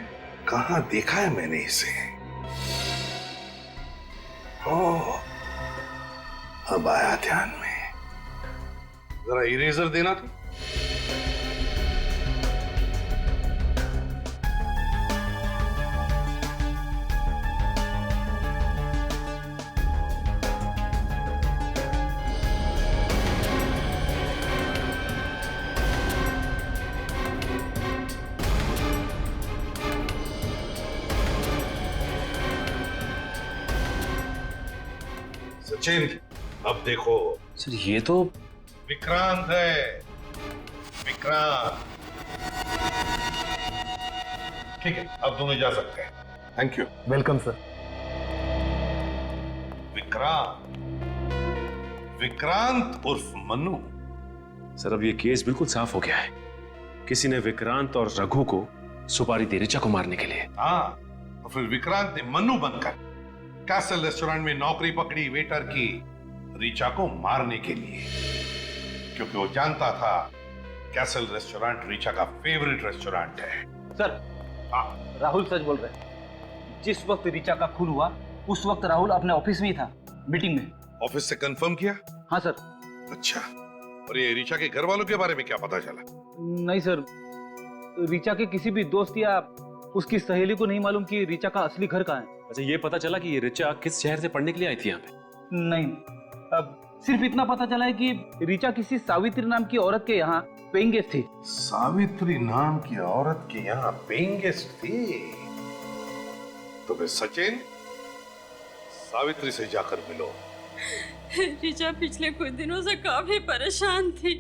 [SPEAKER 12] कहां देखा है मैंने इसे? ओह, अब आया ध्यान में। जरा इरेजर देना तो। सचिन, अब देखो।
[SPEAKER 10] सर ये तो
[SPEAKER 12] विक्रांत है, विक्रांत। ठीक है, अब दोनों जा सकते हैं। Thank you.
[SPEAKER 3] Welcome sir.
[SPEAKER 12] Vikrant उर्फ मन्नू।
[SPEAKER 10] सर अब ये केस बिल्कुल साफ हो गया है। किसी ने विक्रांत और रघु को सुपारी दी ऋचा को मारने के लिए।
[SPEAKER 12] हाँ, तो फिर विक्रांत ने मन्नू बनकर कैसल रेस्टोरेंट में नौकरी पकड़ी वेटर की ऋचा को मारने के लिए, क्योंकि वो जानता था कैसल रेस्टोरेंट ऋचा का फेवरेट रेस्टोरेंट है।
[SPEAKER 15] सर,
[SPEAKER 12] हाँ
[SPEAKER 15] राहुल सच बोल रहे हैं। जिस वक्त ऋचा का खून हुआ उस वक्त राहुल अपने ऑफिस में ही था, मीटिंग में।
[SPEAKER 12] ऑफिस से कंफर्म किया?
[SPEAKER 15] हाँ सर।
[SPEAKER 12] अच्छा, और ये ऋचा के घर वालों के बारे में क्या पता चला?
[SPEAKER 15] नहीं सर, ऋचा के किसी भी दोस्त या उसकी सहेली को नहीं मालूम कि ऋचा का असली घर कहाँ है।
[SPEAKER 10] अच्छा, ये पता चला कि ये ऋचा किस शहर से पढ़ने के लिए आई थी यहाँ पे?
[SPEAKER 15] नहीं, अब सिर्फ इतना पता चला है कि ऋचा किसी सावित्री नाम की औरत के यहाँ पेइंग गेस्ट थी।
[SPEAKER 12] सावित्री नाम की औरत के यहाँ पेइंग गेस्ट थी? तो फिर सचिन, सावित्री से जाकर मिलो।
[SPEAKER 9] ऋचा पिछले कुछ दिनों से काफी परेशान थी।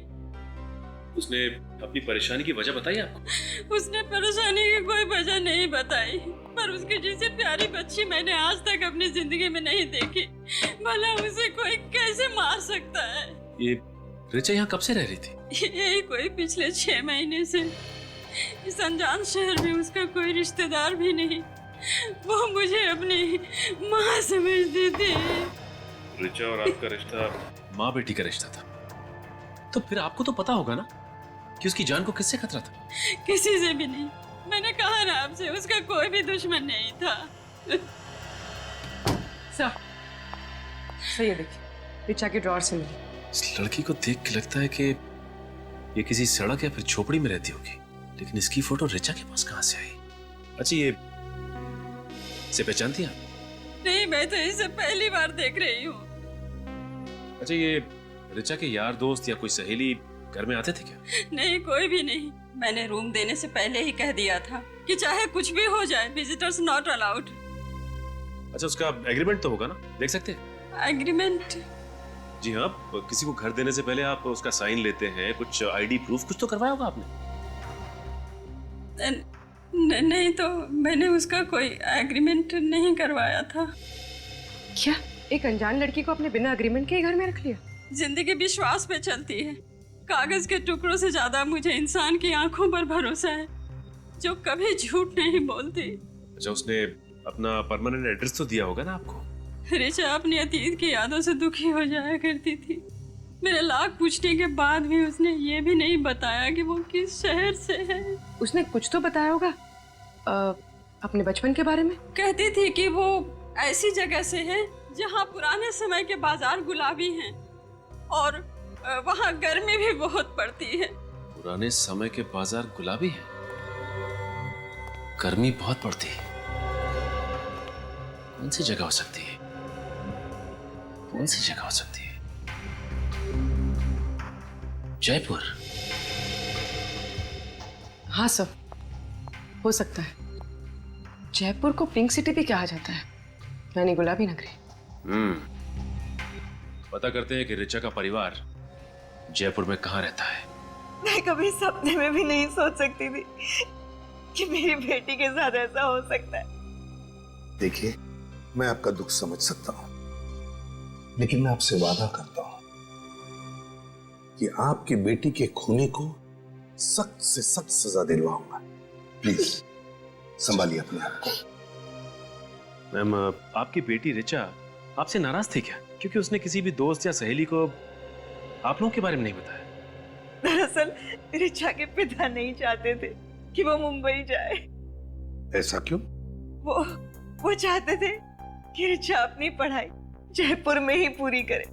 [SPEAKER 10] उसने अपनी परेशानी की वजह बताई आपको?
[SPEAKER 9] उसने परेशानी की कोई वजह नहीं बताई, पर उसकी जैसे प्यारी बच्ची मैंने आज तक अपनी जिंदगी में नहीं देखी। भला उसे कोई कैसे मार सकता है?
[SPEAKER 10] ये ऋचा यहाँ कब से रह रही थी?
[SPEAKER 9] यही कोई पिछले 6 महीने से। इस अनजान शहर में उसका कोई रिश्तेदार भी नहीं। वो मुझे अपनी माँ समझती थी।
[SPEAKER 10] ऋचा और आपका रिश्ता माँ बेटी का रिश्ता था, तो फिर आपको तो पता होगा ना कि उसकी जान को किससे खतरा था?
[SPEAKER 9] किसी से भी नहीं। मैंने कहा ना आपसे, उसका कोई भी दुश्मन नहीं था।
[SPEAKER 11] सर, ये देखिए, ऋचा के ड्रॉअर से मिली।
[SPEAKER 10] इस लड़की को देख के लगता है कि ये किसी सड़क या फिर झोपड़ी में रहती होगी, लेकिन इसकी फोटो ऋचा के पास कहां से आई? अच्छा, ये इसे पहचानती आप?
[SPEAKER 9] नहीं, मैं तो इसे पहली बार देख रही हूँ।
[SPEAKER 10] अच्छा, ये ऋचा के यार दोस्त या कोई सहेली घर में आते थे क्या?
[SPEAKER 9] नहीं, कोई भी नहीं। मैंने रूम देने से पहले ही कह दिया था कि चाहे कुछ भी हो जाए, विजिटर्स नॉट अलाउड।
[SPEAKER 10] अच्छा, उसका एग्रीमेंट तो होगा ना, देख सकते हैं?
[SPEAKER 9] एग्रीमेंट?
[SPEAKER 10] जी हाँ, किसी को घर देने से पहले आप उसका साइन लेते हैं, कुछ आईडी प्रूफ कुछ तो करवाया होगा आपने?
[SPEAKER 9] नहीं, तो मैंने उसका कोई एग्रीमेंट नहीं करवाया था।
[SPEAKER 11] क्या एक अनजान लड़की को अपने बिना एग्रीमेंट के घर में रख लिया?
[SPEAKER 9] जिंदगी विश्वास पे चलती है। कागज के टुकड़ों से ज्यादा मुझे इंसान की आंखों पर भरोसा है, जो कभी झूठ नहीं बोलती।
[SPEAKER 10] अच्छा, उसने अपना परमानेंट एड्रेस तो दिया होगा ना आपको?
[SPEAKER 9] ऋचा अपनी अतीत की यादों से दुखी हो जाया करती थी। मेरे लाख पूछने के बाद भी उसने ये भी नहीं बताया कि वो किस शहर से है।
[SPEAKER 11] उसने कुछ तो बताया होगा अपने बचपन के बारे में।
[SPEAKER 9] कहती थी कि वो ऐसी जगह से है जहाँ पुराने समय के बाजार गुलाबी हैं और वहाँ गर्मी भी बहुत पड़ती है।
[SPEAKER 10] पुराने समय के बाजार गुलाबी हैं, गर्मी बहुत पड़ती है। कौन सी जगह हो सकती है? कौन सी जगह हो सकती है? जयपुर?
[SPEAKER 11] हाँ सर, हो सकता है। जयपुर को पिंक सिटी भी कहा जाता है, यानी गुलाबी नगरी।
[SPEAKER 10] पता करते हैं कि ऋचा का परिवार जयपुर में कहाँ रहता है।
[SPEAKER 16] मैं कभी सपने में भी नहीं सोच सकती थी कि मेरी बेटी के साथ ऐसा हो सकता है।
[SPEAKER 12] देखिए, मैं आपका दुख समझ सकता हूं, लेकिन मैं आपसे वादा करता हूं कि आपकी बेटी के खूनी को सख्त से सख्त सजा दिलवाऊंगा। प्लीज संभालिए अपने आप को।
[SPEAKER 10] मैम, आपकी बेटी ऋचा आपसे नाराज थी क्या? क्योंकि उसने किसी भी दोस्त या सहेली को आप लोगों के बारे में नहीं बताया।
[SPEAKER 16] दरअसल ऋचा के पिता नहीं चाहते थे कि वो मुंबई जाए।
[SPEAKER 12] ऐसा क्यों?
[SPEAKER 16] वो चाहते थे कि ऋचा अपनी पढ़ाई जयपुर में ही पूरी करे,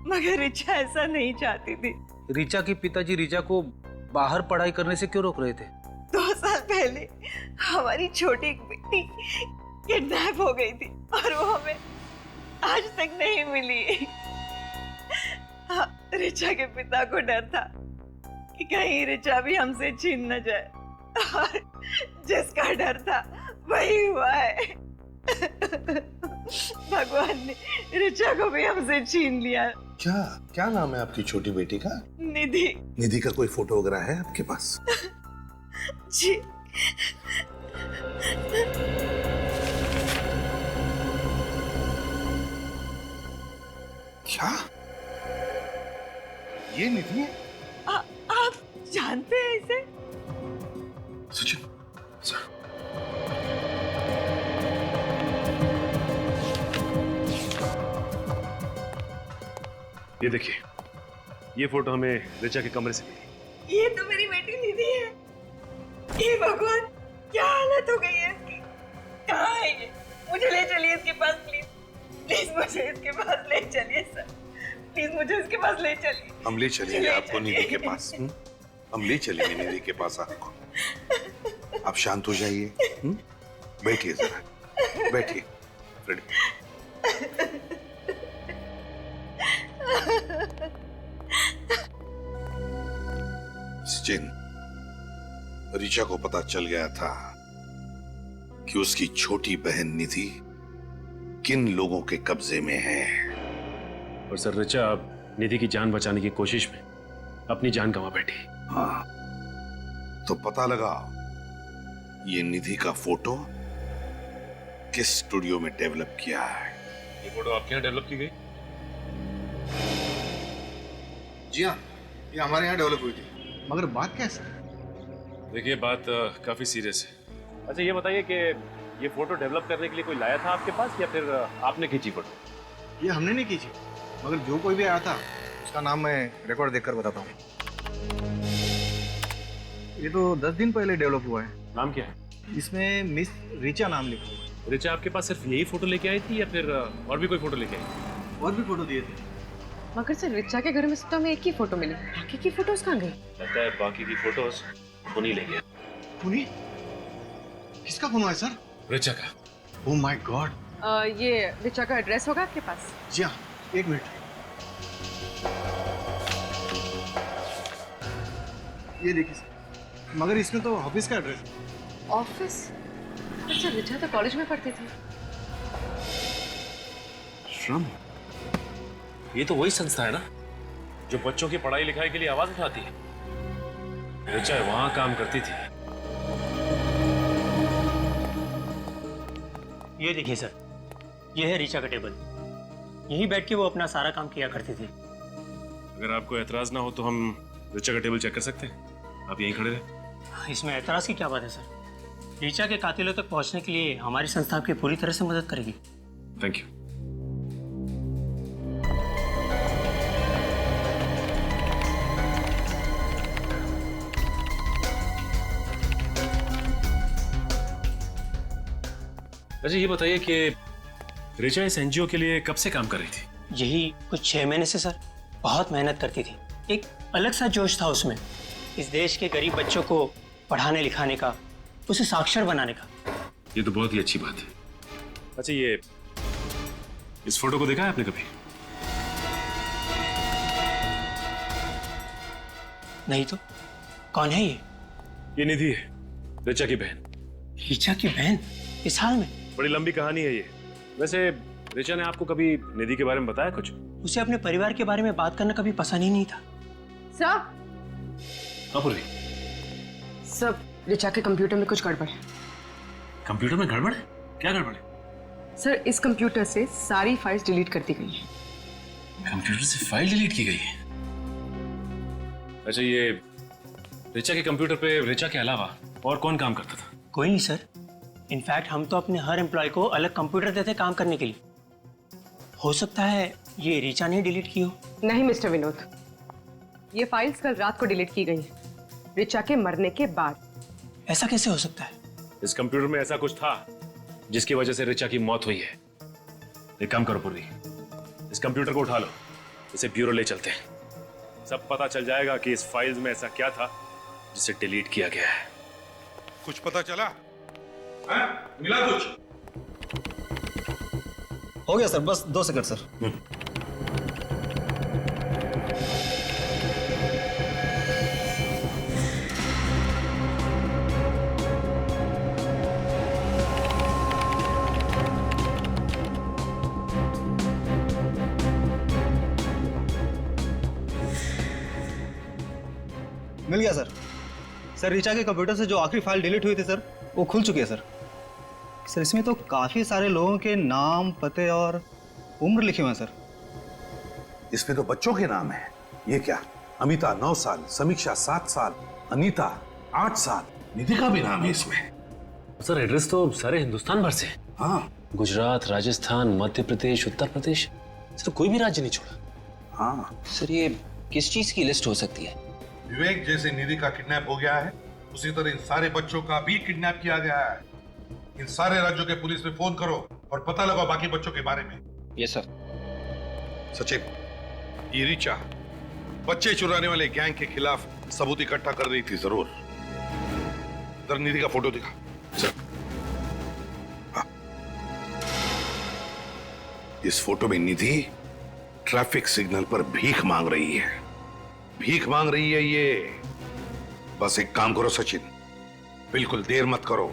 [SPEAKER 16] मगर ऋचा ऐसा नहीं चाहती थी।
[SPEAKER 15] ऋचा के पिताजी ऋचा को बाहर पढ़ाई करने से क्यों रोक रहे थे?
[SPEAKER 16] 2 साल पहले हमारी छोटी बेटी किडनैप हो गई थी और वो हमें आज तक नहीं मिली। हाँ, ऋचा के पिता को डर था कि कहीं ऋचा भी हमसे छीन न जाए, और जिसका डर था वही हुआ है। भगवान ने ऋचा को भी हमसे छीन लिया।
[SPEAKER 12] क्या नाम है आपकी छोटी बेटी का?
[SPEAKER 16] निधि।
[SPEAKER 12] निधि का कोई फोटो वगैरह है आपके पास?
[SPEAKER 16] जी।
[SPEAKER 12] क्या ये निधि है?
[SPEAKER 16] आप जानते हैं इसे?
[SPEAKER 12] सचिन सर,
[SPEAKER 14] ये देखिए, ये फोटो हमें ऋचा के कमरे से मिली।
[SPEAKER 16] ये तो मेरी बेटी निधि है। ये भगवान, क्या हालत हो गई है इसकी। कहाँ है ये? मुझे ले चलिए इसके पास प्लीज। प्लीज मुझे इसके पास ले चलिए सर। प्लीज मुझे इसके पास ले चलिए।
[SPEAKER 12] हम ले चलेंगे आपको निधि के पास। हम ले चलेंगे निधि के पास आपको। आप शांत हो जाइए। बैठिए जरा, बैठिए। सचिन, ऋचा को पता चल गया था कि उसकी छोटी बहन निधि किन लोगों के कब्जे में है।
[SPEAKER 10] और सर, ऋचा निधि की जान बचाने की कोशिश में अपनी जान गंवा बैठी।
[SPEAKER 12] हाँ, तो पता लगा ये निधि का फोटो किस स्टूडियो में डेवलप किया है।
[SPEAKER 10] ये फोटो आपके यहाँ डेवलप की गई?
[SPEAKER 17] जी हाँ, ये हमारे यहाँ डेवलप हुई थी। मगर बात क्या है सर?
[SPEAKER 10] देखिए, बात काफी सीरियस है। अच्छा, ये बताइए कि ये फोटो डेवलप करने के लिए कोई लाया था आपके पास या फिर आपने खींची फोटो?
[SPEAKER 17] ये हमने नहीं खींची, मगर जो कोई भी आया था उसका नाम मैं रिकॉर्ड देखकर बताता हूँ। ये तो 10 दिन पहले डेवलप हुआ है।
[SPEAKER 10] नाम क्या है?
[SPEAKER 17] इसमें मिस ऋचा नाम लिखा हुआ है।
[SPEAKER 10] ऋचा आपके पास सिर्फ यही फोटो लेके आई थी या फिर और भी कोई फोटो लेके आई?
[SPEAKER 17] और भी फोटो दिए थे।
[SPEAKER 11] मगर सर, ऋचा के घर में से तो हमें एक ही फोटो मिली, बाकी की फोटोज कहाँ गई?
[SPEAKER 10] लगता है बाकी की फोटोज खूनी ले गया।
[SPEAKER 17] खूनी? किसका खून हुआ है सर?
[SPEAKER 10] ऋचा का।
[SPEAKER 17] Oh my God.
[SPEAKER 11] ये ऋचा का एड्रेस होगा आपके पास?
[SPEAKER 17] जी हाँ, 1 मिनट। ये देखिए सर, मगर इसमें तो ऑफिस का एड्रेस है।
[SPEAKER 11] ऑफिस? अच्छा, ऋचा तो कॉलेज में पढ़ती थी।
[SPEAKER 10] श्रम? ये तो वही संस्था है ना जो बच्चों की पढ़ाई लिखाई के लिए आवाज उठाती है। ऋचा वहां काम करती थी।
[SPEAKER 18] ये देखिए सर, ये है ऋचा का टेबल। यहीं बैठ के वो अपना सारा काम किया करती थी।
[SPEAKER 10] अगर आपको एतराज ना हो तो हम ऋचा का टेबल चेक कर सकते हैं। आप यहीं खड़े रहे।
[SPEAKER 18] इसमें एतराज की क्या बात है सर? ऋचा के कातिलों तक पहुंचने के लिए हमारी संस्था आपकी पूरी तरह से मदद करेगी।
[SPEAKER 10] Thank you. अच्छा ये बताइए कि ऋचा इस एनजीओ के लिए कब से काम कर रही थी?
[SPEAKER 18] यही कुछ 6 महीने से सर। बहुत मेहनत करती थी। एक अलग सा जोश था उसमें, इस देश के गरीब बच्चों को पढ़ाने लिखाने का, उसे साक्षर बनाने का।
[SPEAKER 10] ये तो बहुत ही अच्छी बात है। अच्छा ये इस फोटो को देखा है आपने कभी?
[SPEAKER 18] नहीं तो कौन है ये?
[SPEAKER 10] ये निधि है, ऋचा की बहन।
[SPEAKER 18] ऋचा की बहन इस हाल में?
[SPEAKER 10] बड़ी लंबी कहानी है ये। वैसे ऋचा ने आपको कभी निधि के बारे में बताया कुछ?
[SPEAKER 18] उसे अपने परिवार के बारे में बात करना कभी पसंद ही नहीं था।
[SPEAKER 11] सर।
[SPEAKER 10] हाँ पूर्वी।
[SPEAKER 11] सब ऋचा के कंप्यूटर में कुछ गड़बड़ है।
[SPEAKER 10] कंप्यूटर में गड़बड़ है? क्या गड़बड़ है?
[SPEAKER 11] सर इस कंप्यूटर से सारी फाइल्स डिलीट कर दी गई है।
[SPEAKER 10] कंप्यूटर से फाइल डिलीट की गई है? अच्छा ये ऋचा के कंप्यूटर पे ऋचा के अलावा और कौन काम करता था?
[SPEAKER 18] कोई नहीं सर। इनफैक्ट हम तो अपने हर एम्प्लॉय को अलग कंप्यूटर देते काम करने के लिए। हो सकता है ये ऋचा ने डिलीट की हो।
[SPEAKER 11] नहीं मिस्टर विनोद, ये फाइल्स कल रात को डिलीट की गई हैं, ऋचा के मरने के बाद।
[SPEAKER 18] ऐसा कैसे हो सकता है?
[SPEAKER 10] इस कंप्यूटर में ऐसा कुछ था जिसकी वजह से ऋचा की मौत हुई है। एक काम करो पूर्वी, इस कंप्यूटर को उठा लो, इसे ब्यूरो ले चलते हैं। सब पता चल जाएगा कि इस फाइल्स में ऐसा क्या था जिसे डिलीट किया गया है।
[SPEAKER 12] कुछ पता चला? हाँ? मिला कुछ?
[SPEAKER 15] हो गया सर, बस 2 सेकंड सर। मिल गया सर। सर ऋचा के कंप्यूटर से जो आखिरी फाइल डिलीट हुई थी सर, वो खुल चुकी है सर। सर इसमें तो काफी सारे लोगों के नाम, पते और उम्र लिखे हुए हैं सर।
[SPEAKER 12] इसमें तो बच्चों के नाम है। ये क्या? अमिता 9 साल, समीक्षा 7 साल, अनीता 8 साल, निधि का भी नाम है इसमें।
[SPEAKER 10] सर एड्रेस तो सारे हिंदुस्तान भर से।
[SPEAKER 12] हाँ।
[SPEAKER 10] गुजरात, राजस्थान, मध्य प्रदेश, उत्तर प्रदेश, सर कोई भी राज्य नहीं छोड़ा।
[SPEAKER 12] हाँ।
[SPEAKER 4] सर ये किस चीज की लिस्ट हो सकती है?
[SPEAKER 12] विवेक जैसे निधि का किडनैप हो गया है, उसी तरह इन सारे बच्चों का भी किडनैप किया गया है। इन सारे राज्यों के पुलिस में फोन करो और पता लगाओ बाकी बच्चों के बारे में।
[SPEAKER 4] Yes sir.
[SPEAKER 12] सचिन, ये ऋचा बच्चे चुराने वाले गैंग के खिलाफ सबूत इकट्ठा कर रही थी जरूर। जरा निधि का फोटो दिखा। सर हाँ। इस फोटो में निधि ट्रैफिक सिग्नल पर भीख मांग रही है। भीख मांग रही है ये। बस एक काम करो सचिन, बिल्कुल देर मत करो,